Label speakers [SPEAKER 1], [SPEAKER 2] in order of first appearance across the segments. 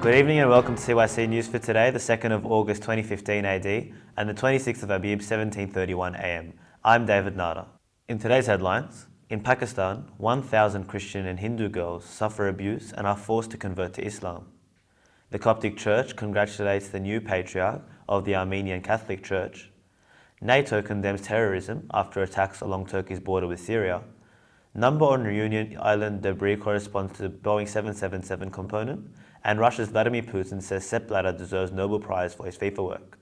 [SPEAKER 1] Good evening and welcome to CYC News for today, the 2nd of August 2015 AD and the 26th of Abib 1731 AM. I'm David Nada. In today's headlines, in Pakistan, 1,000 Christian and Hindu girls suffer abuse and are forced to convert to Islam. The Coptic Church congratulates the new Patriarch of the Armenian Catholic Church. NATO condemns terrorism after attacks along Turkey's border with Syria. Number on Reunion Island debris corresponds to the Boeing 777 component, and Russia's Vladimir Putin says Sepp Blatter deserves Nobel Prize for his FIFA work.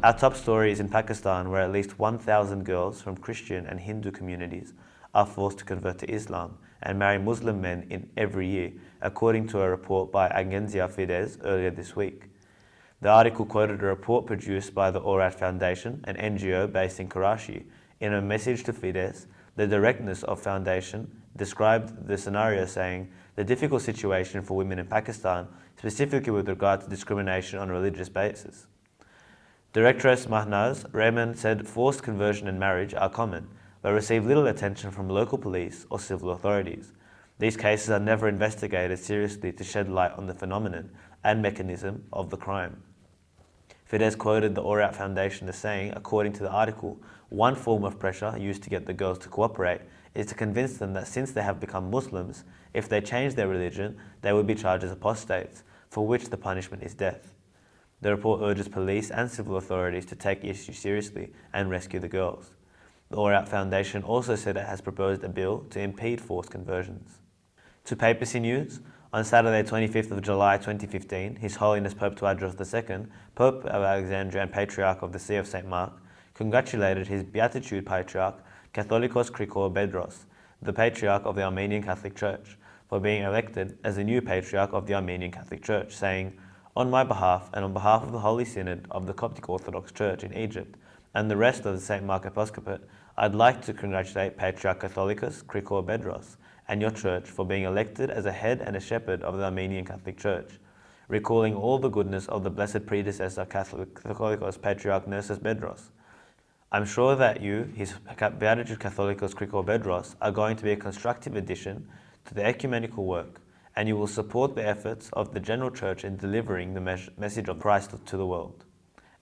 [SPEAKER 1] Our top story is in Pakistan, where at least 1,000 girls from Christian and Hindu communities are forced to convert to Islam and marry Muslim men in every year, according to a report by Agenzia Fides earlier this week. The article quoted a report produced by the Aurat Foundation, an NGO based in Karachi. In a message to Fides, the directness of foundation described the scenario, saying, "The difficult situation for women in Pakistan, specifically with regard to discrimination on a religious basis." Directress Mahnaz Rehman said forced conversion and marriage are common, but receive little attention from local police or civil authorities. These cases are never investigated seriously to shed light on the phenomenon and mechanism of the crime. Fides quoted the Aurat Foundation as saying, according to the article, one form of pressure used to get the girls to cooperate is to convince them that since they have become Muslims, if they change their religion, they would be charged as apostates, for which the punishment is death. The report urges police and civil authorities to take the issue seriously and rescue the girls. The Aurat Foundation also said it has proposed a bill to impede forced conversions. To papacy news, on Saturday 25th of July 2015, His Holiness Pope Patriarch II, Pope of Alexandria and Patriarch of the See of St. Mark, congratulated his Beatitude Patriarch Catholicos Krikor Bedros, the Patriarch of the Armenian Catholic Church, for being elected as the new Patriarch of the Armenian Catholic Church, saying, "On my behalf and on behalf of the Holy Synod of the Coptic Orthodox Church in Egypt and the rest of the St. Mark Episcopate, I'd like to congratulate Patriarch Catholicos Krikor Bedros and your church for being elected as a head and a shepherd of the Armenian Catholic Church, recalling all the goodness of the blessed predecessor Catholicos Patriarch Nurses Bedros. I'm sure that you, His Beatitude Catholicos Krikor Bedros, are going to be a constructive addition to the ecumenical work, and you will support the efforts of the General Church in delivering the message of Christ to the world."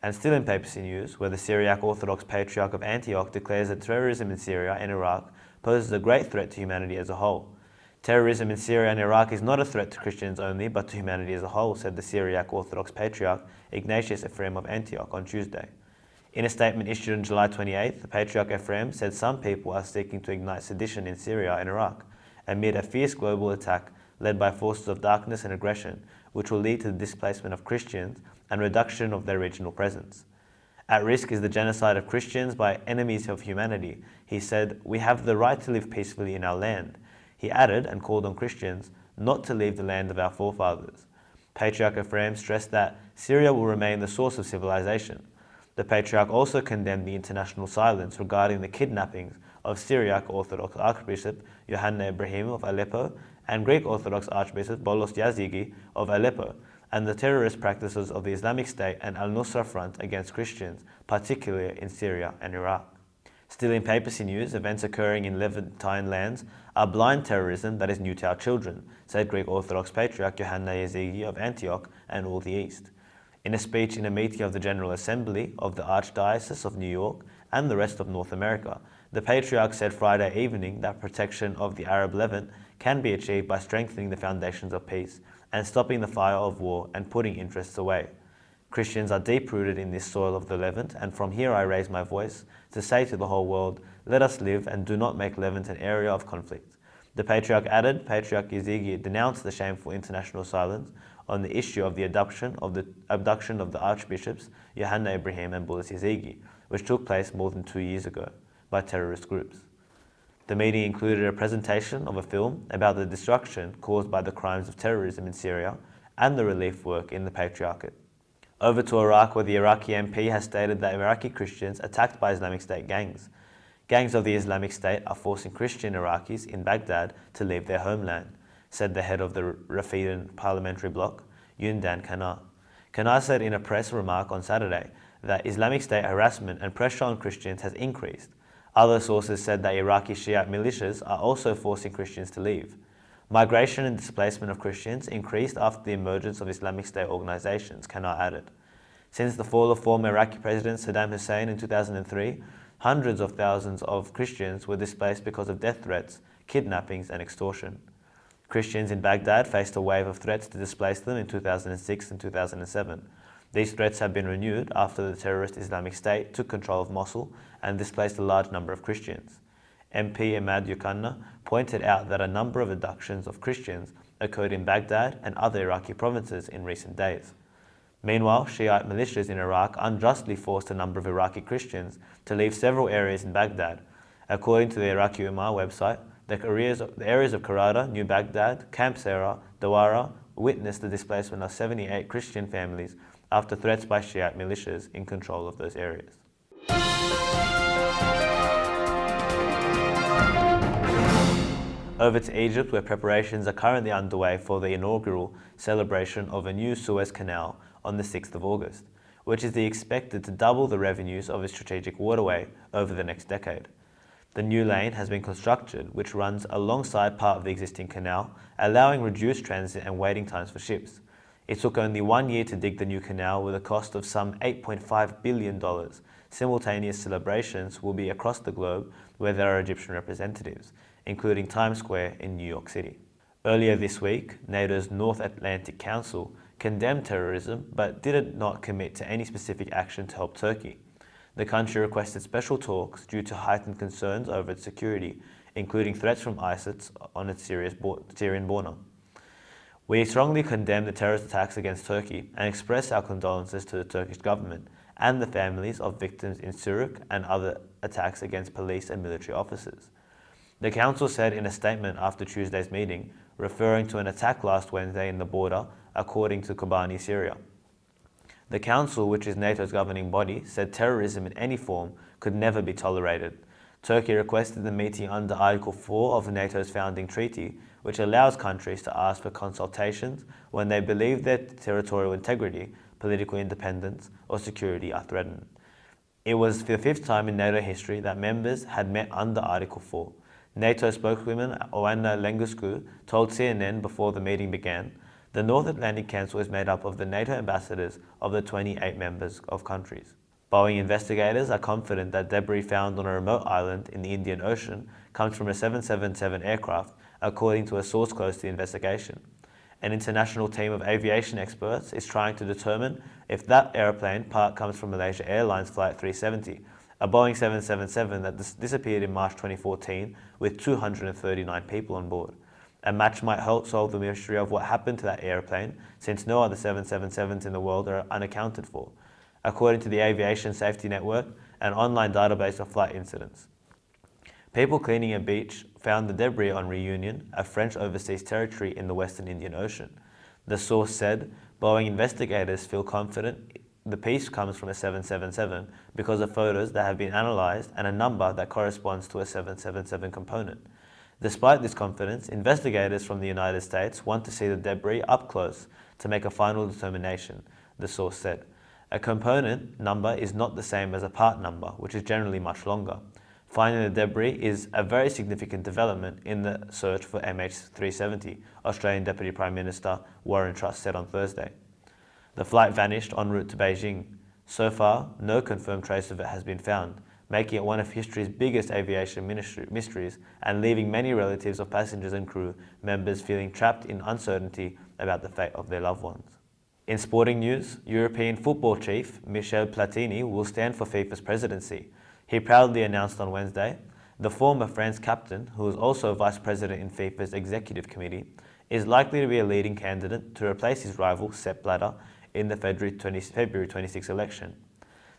[SPEAKER 1] And still in papacy news, where the Syriac Orthodox Patriarch of Antioch declares that terrorism in Syria and Iraq poses a great threat to humanity as a whole. "Terrorism in Syria and Iraq is not a threat to Christians only, but to humanity as a whole," said the Syriac Orthodox Patriarch Ignatius Ephraim of Antioch on Tuesday. In a statement issued on July 28th, the Patriarch Ephraim said some people are seeking to ignite sedition in Syria and Iraq amid a fierce global attack led by forces of darkness and aggression, which will lead to the displacement of Christians and reduction of their regional presence. "At risk is the genocide of Christians by enemies of humanity," he said. "We have the right to live peacefully in our land." He added and called on Christians not to leave the land of our forefathers. Patriarch Ephraim stressed that Syria will remain the source of civilization. The Patriarch also condemned the international silence regarding the kidnappings of Syriac Orthodox Archbishop Yohanna Ibrahim of Aleppo and Greek Orthodox Archbishop Bolos Yazigi of Aleppo, and the terrorist practices of the Islamic State and Al-Nusra Front against Christians, particularly in Syria and Iraq. Still in papacy news, events occurring in Levantine lands are blind terrorism that is new to our children, said Greek Orthodox Patriarch Yohanna Yazigi of Antioch and all the East. In a speech in a meeting of the General Assembly of the Archdiocese of New York and the rest of North America, the Patriarch said Friday evening that protection of the Arab Levant can be achieved by strengthening the foundations of peace and stopping the fire of war and putting interests away. "Christians are deep-rooted in this soil of the Levant, and from here I raise my voice to say to the whole world, let us live and do not make Levant an area of conflict." The Patriarch added, Patriarch Yazigi denounced the shameful international silence on the issue of the abduction of the Archbishops Yohanna Ibrahim and Bolos Yazigi, which took place more than 2 years ago by terrorist groups. The meeting included a presentation of a film about the destruction caused by the crimes of terrorism in Syria and the relief work in the Patriarchate. Over to Iraq, where the Iraqi MP has stated that Iraqi Christians attacked by Islamic State gangs. Gangs of the Islamic State are forcing Christian Iraqis in Baghdad to leave their homeland, said the head of the Rafidan parliamentary bloc, Yundan Kana. Kana said in a press remark on Saturday that Islamic State harassment and pressure on Christians has increased Other sources said that Iraqi Shiite militias are also forcing Christians to leave. Migration and displacement of Christians increased after the emergence of Islamic State organizations, Kana added. Since the fall of former Iraqi President Saddam Hussein in 2003, hundreds of thousands of Christians were displaced because of death threats, kidnappings, and extortion. Christians in Baghdad faced a wave of threats to displace them in 2006 and 2007. These threats have been renewed after the terrorist Islamic State took control of Mosul and displaced a large number of Christians. MP Ahmad Yukanna pointed out that a number of abductions of Christians occurred in Baghdad and other Iraqi provinces in recent days. Meanwhile, Shiite militias in Iraq unjustly forced a number of Iraqi Christians to leave several areas in Baghdad. According to the Iraqi Ummah website, the areas of Karada, New Baghdad, Camp Sarah, Dawara witnessed the displacement of 78 Christian families after threats by Shiite militias in control of those areas. Over to Egypt, where preparations are currently underway for the inaugural celebration of a new Suez Canal on the 6th of August, which is expected to double the revenues of a strategic waterway over the next decade. The new lane has been constructed, which runs alongside part of the existing canal, allowing reduced transit and waiting times for ships. It took only 1 year to dig the new canal with a cost of some $8.5 billion. Simultaneous celebrations will be across the globe where there are Egyptian representatives, including Times Square in New York City. Earlier this week, NATO's North Atlantic Council condemned terrorism but did not commit to any specific action to help Turkey. The country requested special talks due to heightened concerns over its security, including threats from ISIS on its Syrian border. We strongly condemn the terrorist attacks against Turkey and express our condolences to the Turkish government and the families of victims in Syria and other attacks against police and military officers. The Council said in a statement after Tuesday's meeting, referring to an attack last Wednesday in the border, according to Kobani, Syria. The Council, which is NATO's governing body, said terrorism in any form could never be tolerated. Turkey requested the meeting under Article 4 of NATO's founding treaty, which allows countries to ask for consultations when they believe their territorial integrity, political independence, or security are threatened. It was the fifth time in NATO history that members had met under Article 4. NATO spokeswoman Oana Lengusku told CNN before the meeting began, the North Atlantic Council is made up of the NATO ambassadors of the 28 members of countries. Boeing investigators are confident that debris found on a remote island in the Indian Ocean comes from a 777 aircraft, according to a source close to the investigation. An international team of aviation experts is trying to determine if that airplane part comes from Malaysia Airlines Flight 370, a Boeing 777 that disappeared in March 2014 with 239 people on board. A match might help solve the mystery of what happened to that airplane, since no other 777s in the world are unaccounted for, according to the Aviation Safety Network, an online database of flight incidents. People cleaning a beach found the debris on Reunion, a French overseas territory in the Western Indian Ocean. The source said, Boeing investigators feel confident the piece comes from a 777 because of photos that have been analysed and a number that corresponds to a 777 component. Despite this confidence, investigators from the United States want to see the debris up close to make a final determination, the source said. A component number is not the same as a part number, which is generally much longer. Finding the debris is a very significant development in the search for MH370, Australian Deputy Prime Minister Warren Truss said on Thursday. The flight vanished en route to Beijing. So far, no confirmed trace of it has been found, making it one of history's biggest aviation mysteries and leaving many relatives of passengers and crew members feeling trapped in uncertainty about the fate of their loved ones. In sporting news, European football chief Michel Platini will stand for FIFA's presidency. He proudly announced on Wednesday, the former France captain, who is also vice president in FIFA's executive committee, is likely to be a leading candidate to replace his rival Sepp Blatter in the February 26 election.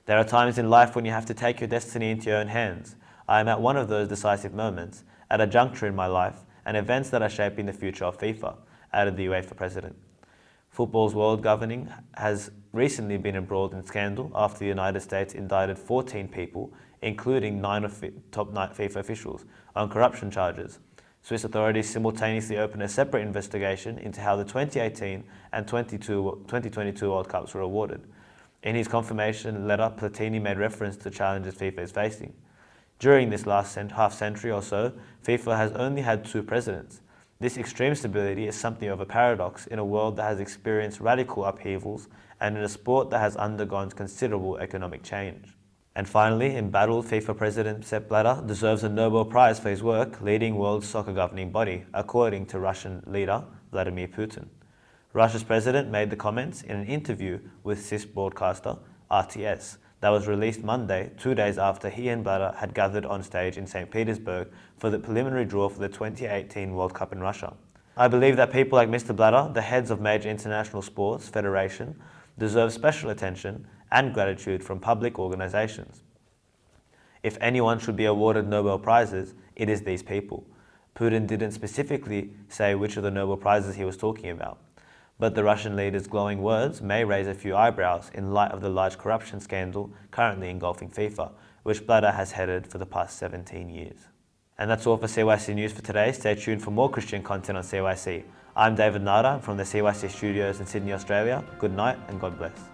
[SPEAKER 1] There are times in life when you have to take your destiny into your own hands. I am at one of those decisive moments, at a juncture in my life, and events that are shaping the future of FIFA, added the UEFA president. Football's world governing has recently been embroiled in scandal after the United States indicted 14 people, including 9 of top FIFA officials, on corruption charges. Swiss authorities simultaneously opened a separate investigation into how the 2018 and 2022 World Cups were awarded. In his confirmation letter, Platini made reference to challenges FIFA is facing. During this last half century or so, FIFA has only had 2 presidents. This extreme stability is something of a paradox in a world that has experienced radical upheavals and in a sport that has undergone considerable economic change. And finally, embattled FIFA President Sepp Blatter deserves a Nobel Prize for his work leading world soccer governing body, according to Russian leader Vladimir Putin. Russia's president made the comments in an interview with CIS broadcaster RTS that was released Monday, 2 days after he and Blatter had gathered on stage in St. Petersburg for the preliminary draw for the 2018 World Cup in Russia. I believe that people like Mr. Blatter, the heads of major international sports federation, deserve special attention and gratitude from public organizations. If anyone should be awarded Nobel Prizes, it is these people. Putin didn't specifically say which of the Nobel Prizes he was talking about, but the Russian leader's glowing words may raise a few eyebrows in light of the large corruption scandal currently engulfing FIFA, which Blatter has headed for the past 17 years. And that's all for CYC News for today. Stay tuned for more Christian content on CYC. I'm David Nada from the CYC studios in Sydney, Australia. Good night and God bless.